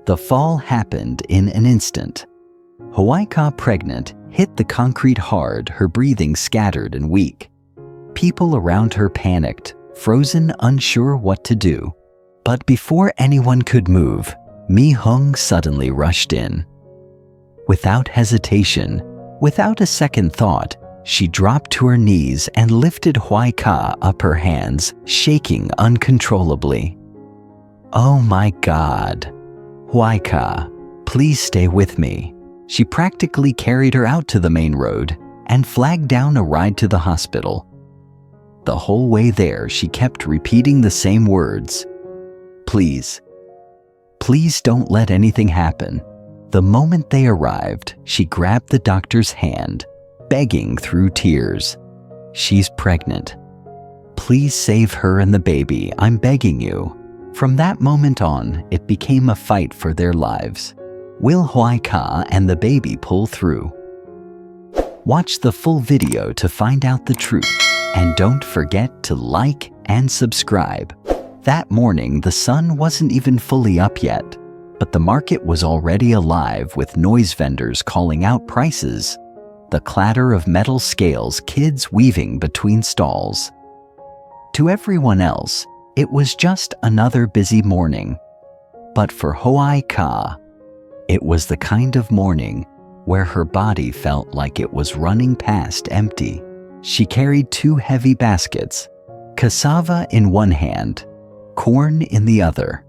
The fall happened in an instant. Hoai Ca, pregnant, hit the concrete hard, her breathing scattered and weak. People around her panicked, frozen, unsure what to do. But before anyone could move, Mi Hung suddenly rushed in. Without hesitation, without a second thought, she dropped to her knees and lifted Hoai Ca up her hands, shaking uncontrollably. "Oh my God. Hoai Ca, please stay with me." She practically carried her out to the main road and flagged down a ride to the hospital. The whole way there, she kept repeating the same words. "Please. Please don't let anything happen." The moment they arrived, she grabbed the doctor's hand, begging through tears. "She's pregnant. Please save her and the baby, I'm begging you." From that moment on, it became a fight for their lives. Will Hoai Ca and the baby pull through? Watch the full video to find out the truth, and don't forget to like and subscribe. That morning, the sun wasn't even fully up yet, but the market was already alive with noise vendors calling out prices, the clatter of metal scales, kids weaving between stalls. To everyone else, it was just another busy morning. But for Hoai Ca, it was the kind of morning where her body felt like it was running past empty. She carried 2 heavy baskets, cassava in one hand, corn in the other.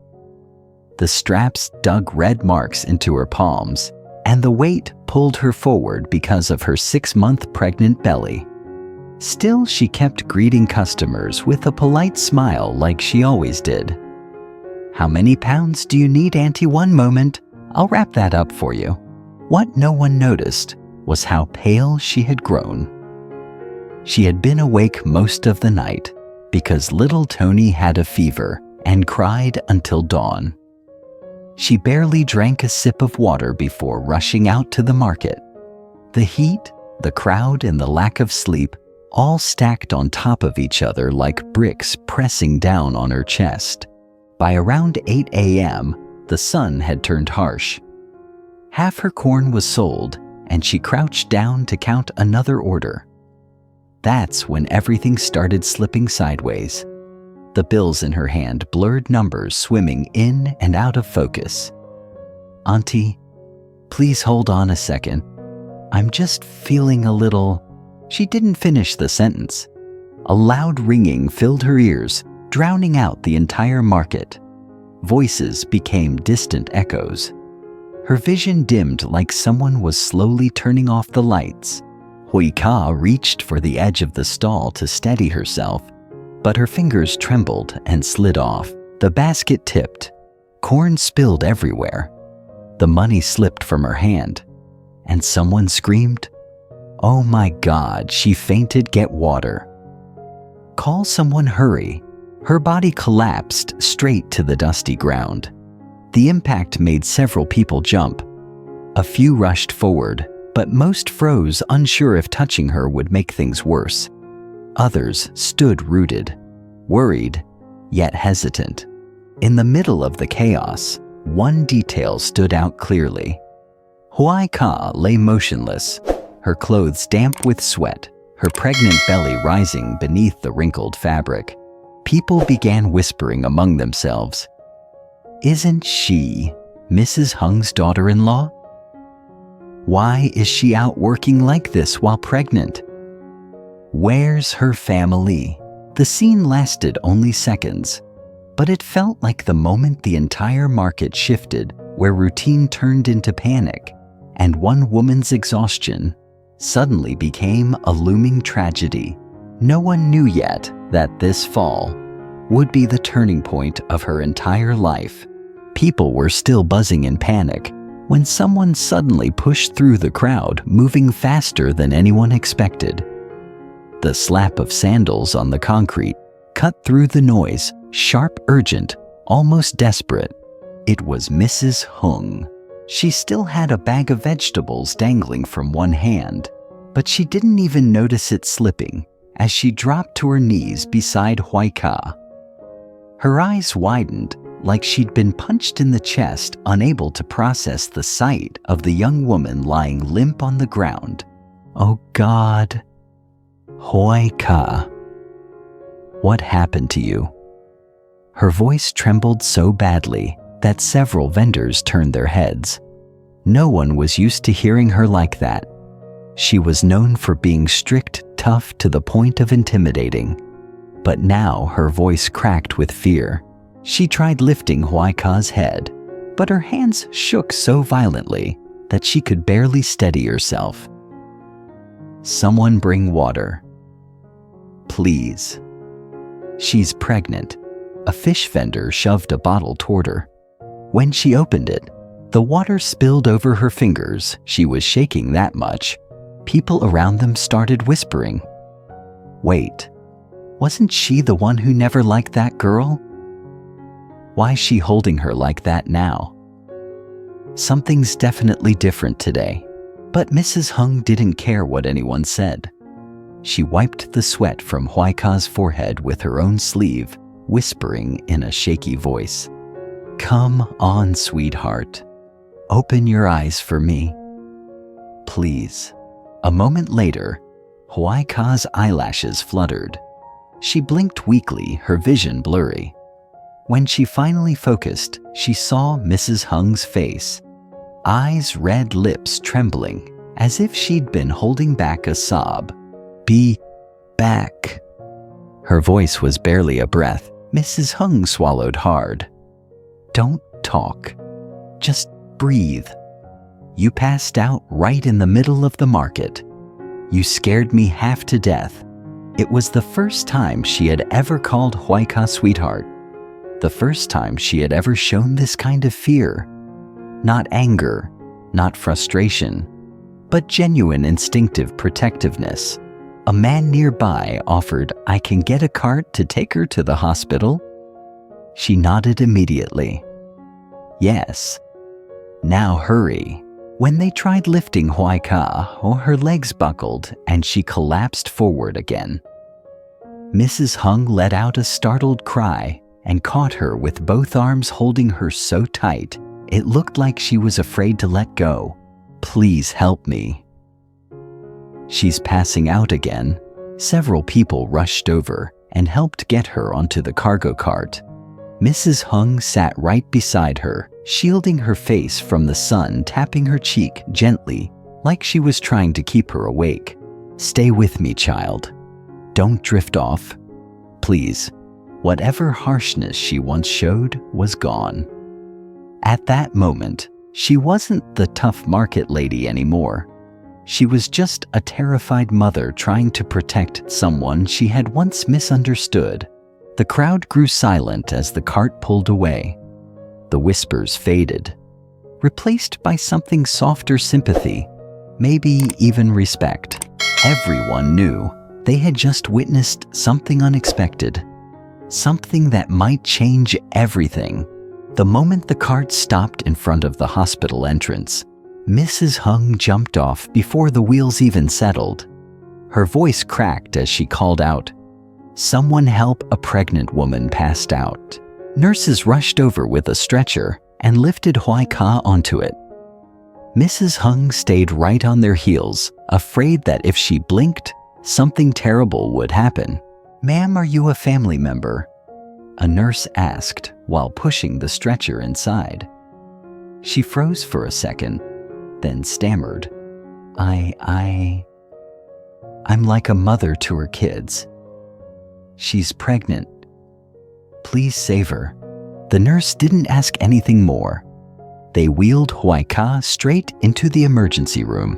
The straps dug red marks into her palms, and the weight pulled her forward because of her 6-month pregnant belly. Still, she kept greeting customers with a polite smile like she always did. "How many pounds do you need, Auntie? One moment. I'll wrap that up for you." What no one noticed was how pale she had grown. She had been awake most of the night because little Tony had a fever and cried until dawn. She barely drank a sip of water before rushing out to the market. The heat, the crowd, and the lack of sleep all stacked on top of each other like bricks pressing down on her chest. By around 8 a.m., the sun had turned harsh. Half her corn was sold, and she crouched down to count another order. That's when everything started slipping sideways. The bills in her hand, blurred numbers swimming in and out of focus. "Auntie, please hold on a second. I'm just feeling a little..." She didn't finish the sentence. A loud ringing filled her ears, drowning out the entire market. Voices became distant echoes. Her vision dimmed like someone was slowly turning off the lights. Hoai Ca reached for the edge of the stall to steady herself, but her fingers trembled and slid off. The basket tipped. Corn spilled everywhere. The money slipped from her hand, and someone screamed, "Oh my God," she fainted. "Get water. Call someone, hurry." Her body collapsed straight to the dusty ground. The impact made several people jump. A few rushed forward, but most froze, unsure if touching her would make things worse. Others stood rooted, worried, yet hesitant. In the middle of the chaos, one detail stood out clearly. Hoai Ca lay motionless, her clothes damp with sweat, her pregnant belly rising beneath the wrinkled fabric. People began whispering among themselves, "Isn't she Mrs. Hung's daughter-in-law? Why is she out working like this while pregnant? Where's her family?" The scene lasted only seconds, but it felt like the moment the entire market shifted, where routine turned into panic, and one woman's exhaustion suddenly became a looming tragedy. No one knew yet that this fall would be the turning point of her entire life. People were still buzzing in panic when someone suddenly pushed through the crowd, moving faster than anyone expected. The slap of sandals on the concrete cut through the noise, sharp, urgent, almost desperate. It was Mrs. Hung. She still had a bag of vegetables dangling from one hand, but she didn't even notice it slipping as she dropped to her knees beside Hoai Ca. Her eyes widened, like she'd been punched in the chest, unable to process the sight of the young woman lying limp on the ground. "Oh God, Hoai Ca, what happened to you?" Her voice trembled so badly that several vendors turned their heads. No one was used to hearing her like that. She was known for being strict, tough to the point of intimidating. But now her voice cracked with fear. She tried lifting Hoai Ca's head, but her hands shook so violently that she could barely steady herself. "Someone bring water. Please. She's pregnant." A fish vendor shoved a bottle toward her. When she opened it, the water spilled over her fingers. She was shaking that much. People around them started whispering. Wait, wasn't she the one who never liked that girl? Why's she holding her like that now? Something's definitely different today. But Mrs. Hung didn't care what anyone said. She wiped the sweat from Hoai Ca's forehead with her own sleeve, whispering in a shaky voice, "Come on, sweetheart. Open your eyes for me. Please." A moment later, Hoai Ca's eyelashes fluttered. She blinked weakly, her vision blurry. When she finally focused, she saw Mrs. Hung's face. Eyes, red, lips trembling, as if she'd been holding back a sob. "Be back." Her voice was barely a breath. Mrs. Hung swallowed hard. "Don't talk. Just breathe. You passed out right in the middle of the market. You scared me half to death." It was the first time she had ever called Hoai Ca sweetheart. The first time she had ever shown this kind of fear. Not anger, not frustration, but genuine instinctive protectiveness. A man nearby offered, "I can get a cart to take her to the hospital." She nodded immediately. "Yes. Now hurry." When they tried lifting Hoai Ca, her legs buckled and she collapsed forward again. Mrs. Hung let out a startled cry and caught her with both arms, holding her so tight it looked like she was afraid to let go. "Please help me." "She's passing out again." Several people rushed over and helped get her onto the cargo cart. Mrs. Hung sat right beside her, shielding her face from the sun, tapping her cheek gently, like she was trying to keep her awake. "Stay with me, child. Don't drift off. Please." Whatever harshness she once showed was gone. At that moment, she wasn't the tough market lady anymore. She was just a terrified mother trying to protect someone she had once misunderstood. The crowd grew silent as the cart pulled away. The whispers faded, replaced by something softer: sympathy, maybe even respect. Everyone knew they had just witnessed something unexpected, something that might change everything. The moment the cart stopped in front of the hospital entrance, Mrs. Hung jumped off before the wheels even settled. Her voice cracked as she called out, "Someone help, a pregnant woman passed out." Nurses rushed over with a stretcher and lifted Hoai Ca onto it. Mrs. Hung stayed right on their heels, afraid that if she blinked, something terrible would happen. "Ma'am, are you a family member?" a nurse asked while pushing the stretcher inside. She froze for a second, then stammered, I'm like a mother to her kids. She's pregnant. Please save her." The nurse didn't ask anything more. They wheeled Hoai Ca straight into the emergency room.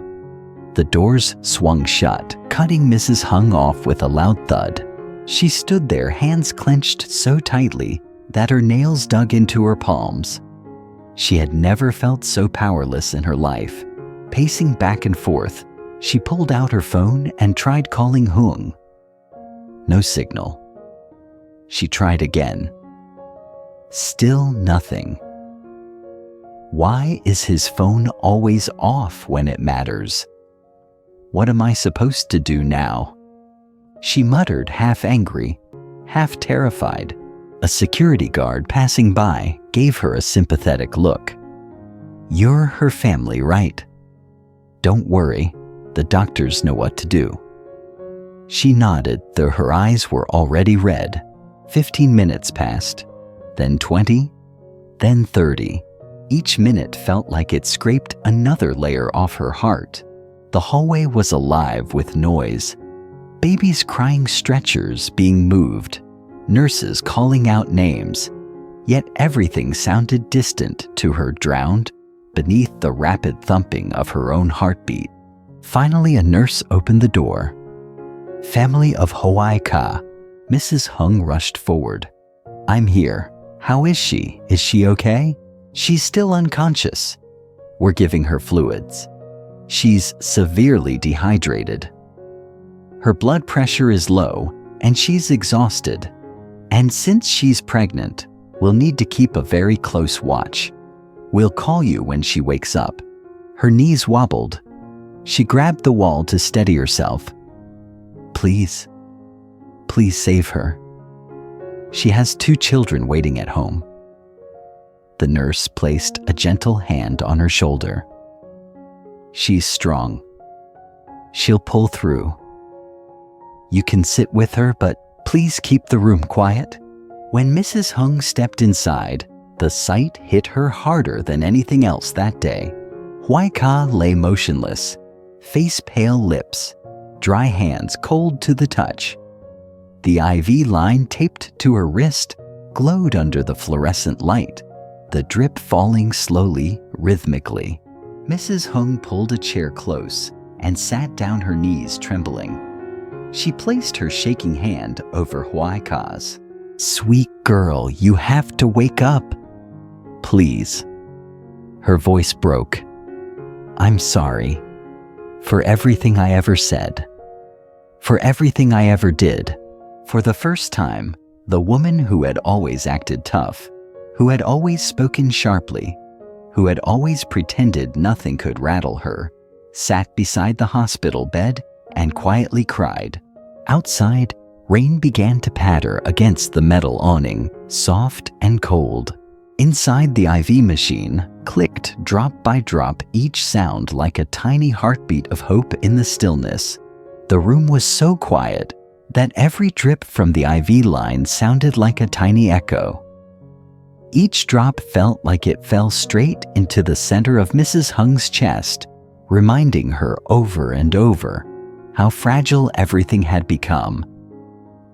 The doors swung shut, cutting Mrs. Hung off with a loud thud. She stood there, hands clenched so tightly that her nails dug into her palms. She had never felt so powerless in her life. Pacing back and forth, she pulled out her phone and tried calling Hung. No signal. She tried again. Still nothing. Why is his phone always off when it matters? What am I supposed to do now? She muttered, half angry, half terrified. A security guard passing by gave her a sympathetic look. "You're her family, right? Don't worry, the doctors know what to do." She nodded, though her eyes were already red. 15 minutes passed, then 20, then 30. Each minute felt like it scraped another layer off her heart. The hallway was alive with noise. Babies crying, stretchers being moved, nurses calling out names. Yet everything sounded distant to her, drowned beneath the rapid thumping of her own heartbeat. Finally, a nurse opened the door. "Family of Hoai Ca." Mrs. Hung rushed forward. "I'm here. How is she? Is she okay?" "She's still unconscious. We're giving her fluids. She's severely dehydrated. Her blood pressure is low and she's exhausted. And since she's pregnant, we'll need to keep a very close watch. We'll call you when she wakes up." Her knees wobbled. She grabbed the wall to steady herself. Please save her. She has 2 children waiting at home." The nurse placed a gentle hand on her shoulder. "She's strong. She'll pull through. You can sit with her, but please keep the room quiet." When Mrs. Hung stepped inside, the sight hit her harder than anything else that day. Hoai Ca lay motionless, face pale, lips, dry hands cold to the touch. The IV line taped to her wrist glowed under the fluorescent light, the drip falling slowly, rhythmically. Mrs. Hung pulled a chair close and sat down, her knees trembling. She placed her shaking hand over Hoai Ca's. "Sweet girl, you have to wake up. Please." Her voice broke. "I'm sorry for everything I ever said, for everything I ever did." For the first time, the woman who had always acted tough, who had always spoken sharply, who had always pretended nothing could rattle her, sat beside the hospital bed and quietly cried. Outside, rain began to patter against the metal awning, soft and cold. Inside the IV machine, clicked drop by drop, each sound like a tiny heartbeat of hope in the stillness. The room was so quiet that every drip from the IV line sounded like a tiny echo. Each drop felt like it fell straight into the center of Mrs. Hung's chest, reminding her over and over how fragile everything had become.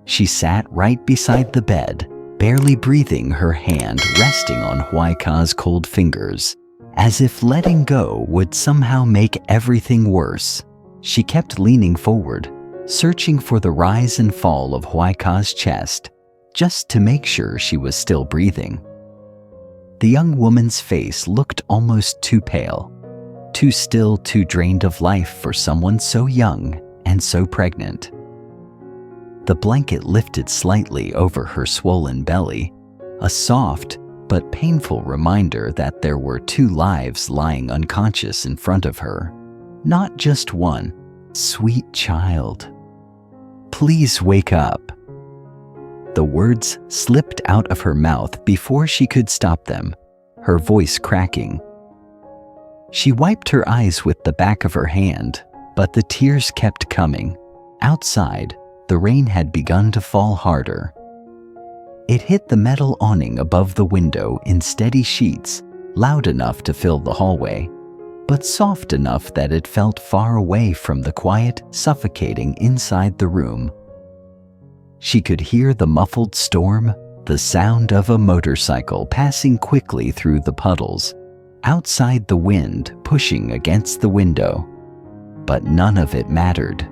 She sat right beside the bed, barely breathing, her hand resting on Hoai Ca's cold fingers, as if letting go would somehow make everything worse. She kept leaning forward, searching for the rise and fall of Hoai Ca's chest, just to make sure she was still breathing. The young woman's face looked almost too pale, too still, too drained of life for someone so young and so pregnant. The blanket lifted slightly over her swollen belly, a soft but painful reminder that there were 2 lives lying unconscious in front of her, not just one. "Sweet child, please wake up." The words slipped out of her mouth before she could stop them, her voice cracking. She wiped her eyes with the back of her hand, but the tears kept coming. Outside, the rain had begun to fall harder. It hit the metal awning above the window in steady sheets, loud enough to fill the hallway, but soft enough that it felt far away from the quiet, suffocating inside the room. She could hear the muffled storm, the sound of a motorcycle passing quickly through the puddles, outside the wind pushing against the window. But none of it mattered.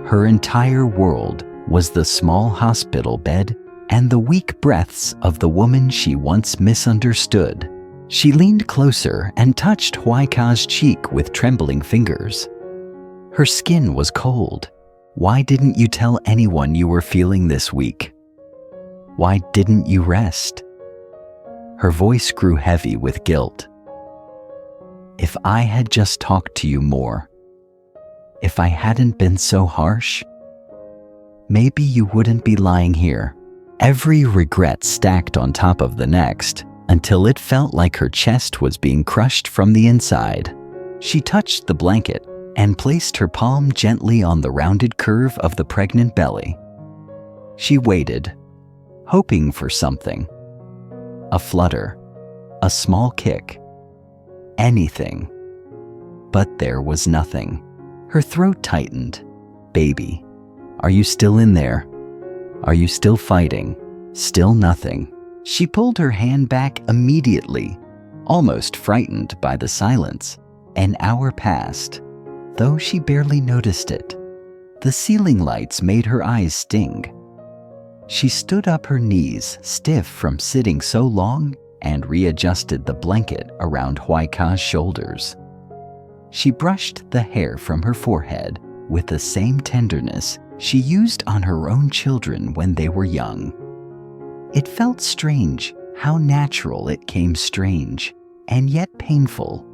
Her entire world was the small hospital bed and the weak breaths of the woman she once misunderstood. She leaned closer and touched Hoai Ca's cheek with trembling fingers. Her skin was cold. "Why didn't you tell anyone you were feeling this weak? Why didn't you rest?" Her voice grew heavy with guilt. "If I had just talked to you more, if I hadn't been so harsh, maybe you wouldn't be lying here." every regret stacked on top of the next, until it felt like her chest was being crushed from the inside. She touched the blanket and placed her palm gently on the rounded curve of the pregnant belly. She waited, hoping for something. A flutter, a small kick, anything. But there was nothing. Her throat tightened. "Baby, are you still in there? Are you still fighting?" Still nothing. She pulled her hand back immediately, almost frightened by the silence. An hour passed, though she barely noticed it. The ceiling lights made her eyes sting. She stood up, her knees stiff from sitting so long, and readjusted the blanket around Hoai Ca's shoulders. She brushed the hair from her forehead with the same tenderness she used on her own children when they were young. It felt strange how natural it came, strange and yet painful.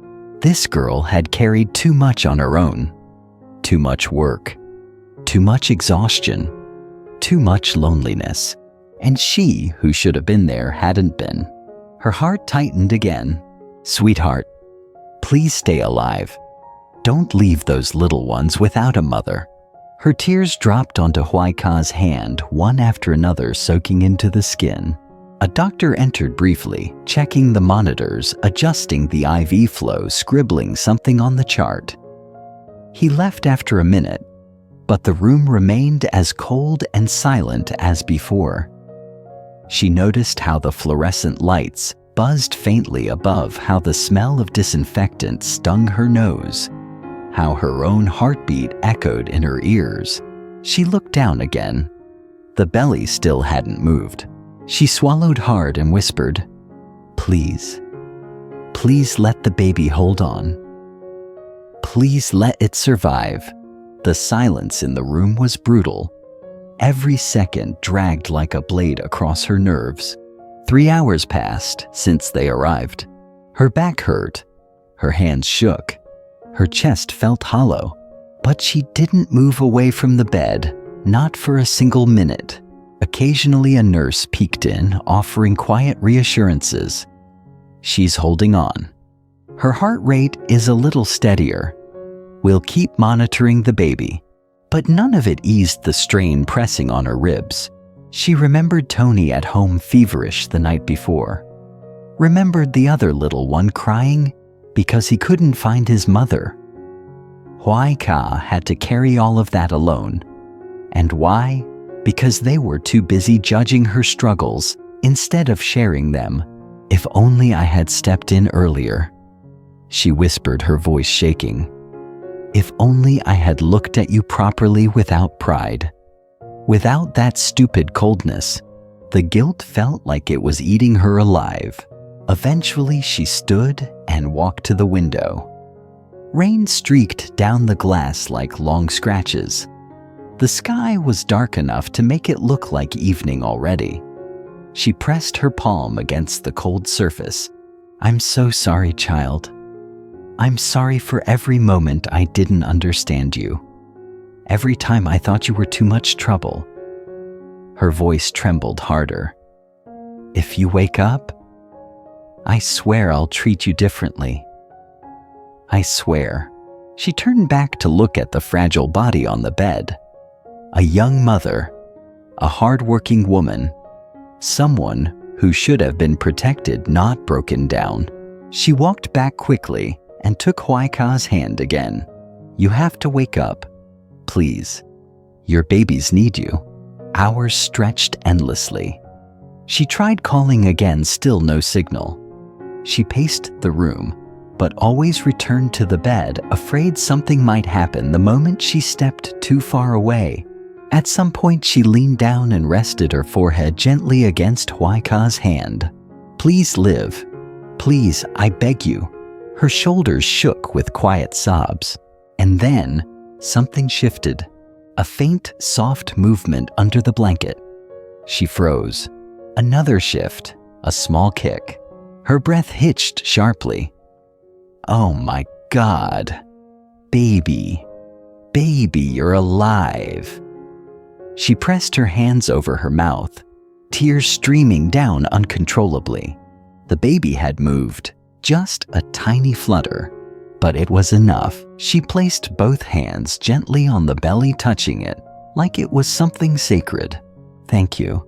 This girl had carried too much on her own. Too much work, too much exhaustion, too much loneliness. And she, who should have been there, hadn't been. Her heart tightened again. "Sweetheart, please stay alive. Don't leave those little ones without a mother." Her tears dropped onto Hoai Ca's hand, one after another, soaking into the skin. A doctor entered briefly, checking the monitors, adjusting the IV flow, scribbling something on the chart. He left after a minute, but the room remained as cold and silent as before. She noticed how the fluorescent lights buzzed faintly above, how the smell of disinfectant stung her nose, how her own heartbeat echoed in her ears. She looked down again. The belly still hadn't moved. She swallowed hard and whispered, "Please, please let the baby hold on. Please let it survive." The silence in the room was brutal. Every second dragged like a blade across her nerves. 3 hours passed since they arrived. Her back hurt. Her hands shook. Her chest felt hollow. But she didn't move away from the bed, not for a single minute. Occasionally a nurse peeked in, offering quiet reassurances. "She's holding on. Her heart rate is a little steadier. We'll keep monitoring the baby." But none of it eased the strain pressing on her ribs. She remembered Tony at home, feverish the night before. Remembered the other little one crying because he couldn't find his mother. Hoai Ca had to carry all of that alone. And why? Because they were too busy judging her struggles instead of sharing them. "If only I had stepped in earlier," she whispered, her voice shaking. "If only I had looked at you properly, without pride. Without that stupid coldness." The guilt felt like it was eating her alive. Eventually she stood and walked to the window. Rain streaked down the glass like long scratches. The sky was dark enough to make it look like evening already. She pressed her palm against the cold surface. "I'm so sorry, child. I'm sorry for every moment I didn't understand you. Every time I thought you were too much trouble." Her voice trembled harder. "If you wake up, I swear I'll treat you differently. I swear." She turned back to look at the fragile body on the bed. A young mother, a hard-working woman, someone who should have been protected, not broken down. She walked back quickly and took Hoai Ca's hand again. "You have to wake up. Please. Your babies need you." Hours stretched endlessly. She tried calling again, still no signal. She paced the room, but always returned to the bed, afraid something might happen the moment she stepped too far away. At some point she leaned down and rested her forehead gently against Hoai Ca's hand. "Please live. Please, I beg you." Her shoulders shook with quiet sobs. And then, something shifted. A faint, soft movement under the blanket. She froze. Another shift, a small kick. Her breath hitched sharply. "Oh my God. Baby. Baby, you're alive." She pressed her hands over her mouth. tears streaming down uncontrollably. The baby had moved, just a tiny flutter, but it was enough. She placed both hands gently on the belly, touching it like it was something sacred. Thank you.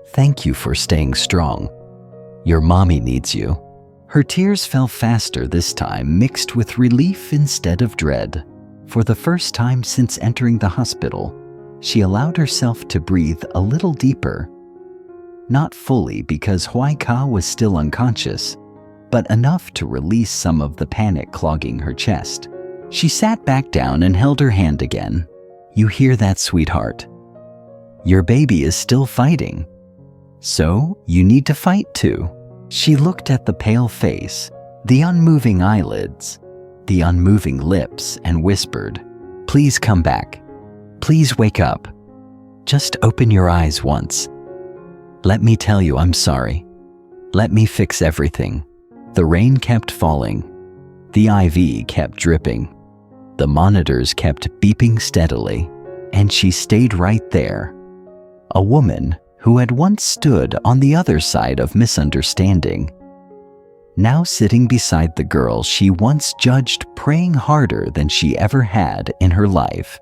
Thank you for staying strong. Your mommy needs you. Her tears fell faster this time, mixed with relief instead of dread. For the first time since entering the hospital, she allowed herself to breathe a little deeper. Not fully, because Hoai Ca was still unconscious, but enough to release some of the panic clogging her chest. She sat back down and held her hand again. You hear that, sweetheart? Your baby is still fighting. So you need to fight too. She looked at the pale face, the unmoving eyelids, the unmoving lips, and whispered, Please come back. Please wake up. Just open your eyes once. Let me tell you I'm sorry. Let me fix everything. The rain kept falling. The IV kept dripping. The monitors kept beeping steadily, and she stayed right there. A woman who had once stood on the other side of misunderstanding, now sitting beside the girl she once judged, praying harder than she ever had in her life.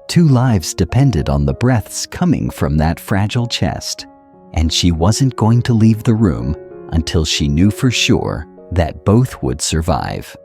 2 lives depended on the breaths coming from that fragile chest, and she wasn't going to leave the room until she knew for sure that both would survive.